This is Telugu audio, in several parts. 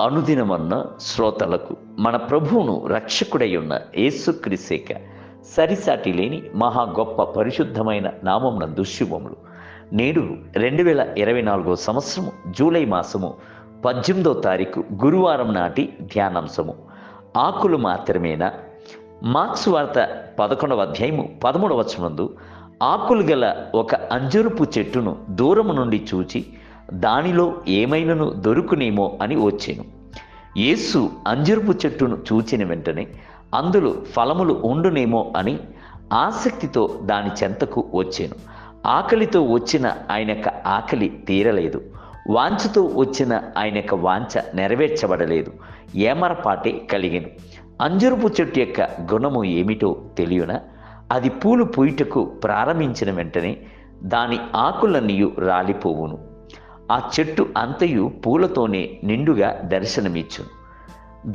అనుదినమన్న శ్రోతలకు మన ప్రభువును రక్షకుడై ఉన్న యేసుక్రీస్తేక సరిసాటి లేని మహా గొప్ప పరిశుద్ధమైన నామమున దుశుభములు. నేడు 2024 సంవత్సరము జూలై మాసము 18వ తారీఖు గురువారం నాటి ధ్యానాంశము. ఆకులు మాత్రమేనా? మార్క్స్ వార్త 11వ అధ్యాయము 13వ వచనమందు ఆకులు గల ఒక అంజూరపు చెట్టును దూరము నుండి చూచి దానిలో ఏమైనను దొరుకునేమో అని వచ్చెను. యేసు అంజూరపు చెట్టును చూచిన వెంటనే అందులో ఫలములు ఉండునేమో అని ఆసక్తితో దాని చెంతకు వచ్చాను. ఆకలితో వచ్చిన ఆయనక ఆకలి తీరలేదు, వాంఛతో వచ్చిన ఆయనక వాంఛ నెరవేర్చబడలేదు, ఏమరపాటే కలిగెను. అంజూరపు చెట్టు యొక్క గుణము ఏమిటో తెలియనా? అది పూలు పూయుటకు ప్రారంభించిన వెంటనే దాని ఆకులన్నీ రాలిపోవును. ఆ చెట్టు అంతయు పూలతోనే నిండుగా దర్శనమిచ్చును.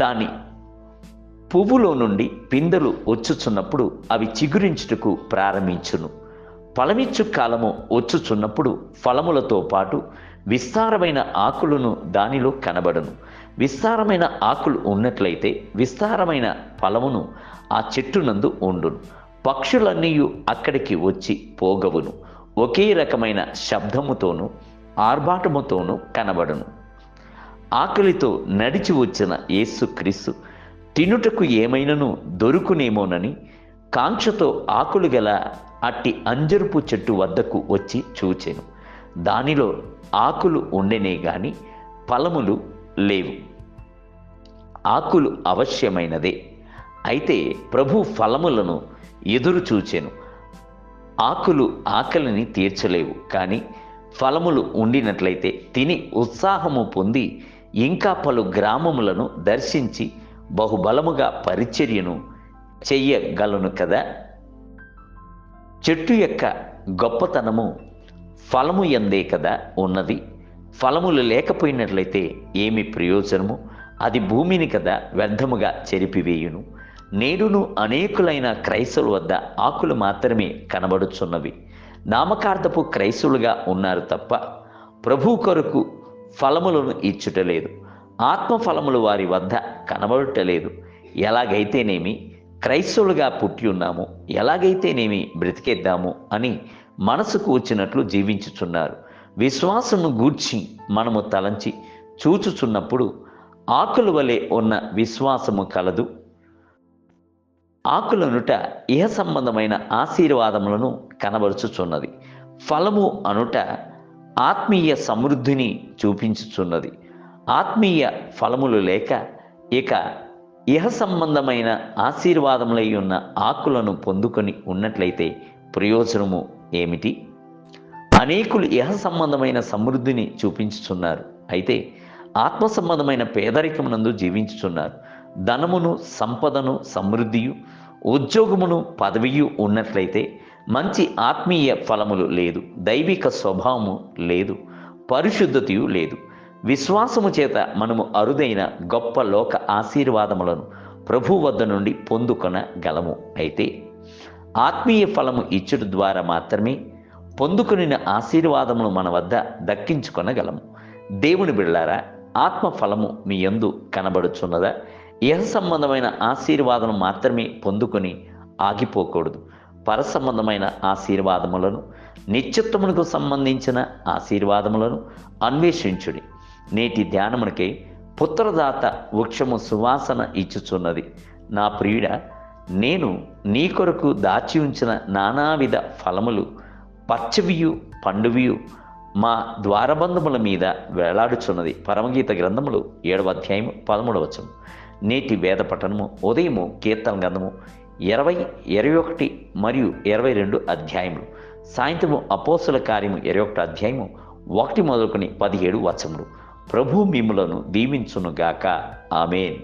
దాని పువ్వులో నుండి పిందెలు వచ్చుచున్నప్పుడు అవి చిగురించుటకు ప్రారంభించును. ఫలమిచ్చు కాలము వచ్చుచున్నప్పుడు ఫలములతో పాటు విస్తారమైన ఆకులను దానిలో కనబడను. విస్తారమైన ఆకులు ఉన్నట్లయితే విస్తారమైన ఫలమును ఆ చెట్టునందు ఉండును. పక్షులన్నీ అక్కడికి వచ్చి పోగవును. ఒకే రకమైన శబ్దముతోనూ ఆర్భాటముతోనూ కనబడును. ఆకలితో నడిచి వచ్చిన యేసుక్రీస్తు తినుటకు ఏమైనను దొరుకునేమోనని కాంక్షతో ఆకులు గల అట్టి అంజరుపు చెట్టు వద్దకు వచ్చి చూచెను. దానిలో ఆకులు ఉండెనే గాని ఫలములు లేవు. ఆకులు అవశ్యమైనదే, అయితే ప్రభు ఫలములను ఎదురు చూచెను. ఆకులు ఆకలిని తీర్చలేవు, కానీ ఫలములు ఉండినట్లయితే తిని ఉత్సాహము పొంది ఇంకా పలు గ్రామములను దర్శించి బహుబలముగా పరిచర్యను చెయ్యగలను కదా. చెట్టు యొక్క గొప్పతనము ఫలము యందే కదా ఉన్నది. ఫలములు లేకపోయినట్లయితే ఏమి ప్రయోజనము? అది భూమిని కదా వ్యర్థముగా చెరిపివేయును. నేడును అనేకులైన క్రైస్తవుల వద్ద ఆకులు మాత్రమే కనబడుచున్నవి. నామకార్థపు క్రైస్తవులుగా ఉన్నారు తప్ప ప్రభు కొరకు ఫలములను ఇచ్చుటలేదు. ఆత్మఫలములు వారి వద్ద కనబడటలేదు. ఎలాగైతేనేమి క్రైస్తవులుగా పుట్టి ఉన్నాము, ఎలాగైతేనేమి బ్రతికేద్దాము అని మనసుకు వచ్చినట్లు జీవించుచున్నారు. విశ్వాసము గూర్చి మనము తలంచి చూచుచున్నప్పుడు ఆకుల వలె ఉన్న విశ్వాసము కలదు. ఆకులనుట ఇహ సంబంధమైన ఆశీర్వాదములను కనబరుచుచున్నది. ఫలము అనుట ఆత్మీయ సమృద్ధిని చూపించుచున్నది. ఆత్మీయ ఫలములు లేక ఇక ఇహ సంబంధమైన ఆశీర్వాదములై ఉన్న ఆకులను పొందుకొని ఉన్నట్లయితే ప్రయోజనము ఏమిటి? అనేకులు ఇహ సంబంధమైన సమృద్ధిని చూపించుచున్నారు, అయితే ఆత్మ సంబంధమైన పేదరికమునందు జీవించుచున్నారు. ధనమును, సంపదను, సమృద్ధియు, ఉద్యోగమును, పదవియు ఉన్నట్లయితే మంచి ఆత్మీయ ఫలములు లేదు, దైవిక స్వభావము లేదు, పరిశుద్ధతయు లేదు. విశ్వాసము చేత మనము అరుదైన గొప్ప లోక ఆశీర్వాదములను ప్రభు వద్ద నుండి పొందుకొనగలము. అయితే ఆత్మీయ ఫలము ఇచ్చుట ద్వారా మాత్రమే పొందుకొనిన ఆశీర్వాదములు మన వద్ద దక్కించుకొనగలము. దేవుని బిడ్డలారా, ఆత్మ ఫలము మీ యందు కనబడుచున్నదా? ఇహ సంబంధమైన ఆశీర్వాదం మాత్రమే పొందుకొని ఆగిపోకూడదు. పర సంబంధమైన ఆశీర్వాదములను, నిత్యత్వమునకు సంబంధించిన ఆశీర్వాదములను అన్వేషించుడి. నేటి ధ్యానమునకే పుత్రదాత వృక్షము సువాసన ఇచ్చుచున్నది. నా ప్రియుడా, నేను నీ కొరకు దాచి ఉంచిన నానావిధ ఫలములు పచ్చవియు పండువియు మా ద్వారబంధముల మీద వేలాడుచున్నది. పరమగీత గ్రంథములు 7వ అధ్యాయము 13వ వచనం. నేటి వేద పఠనము ఉదయము కీర్తన గ్రంథము 20, 21 మరియు 22 అధ్యాయములు. సాయంత్రము అపోస్తుల కార్యము 21 అధ్యాయము 1 మొదలుకొని 17 వచనములు. ప్రభు మిమ్ములను దీవించునుగాక. ఆమేన్.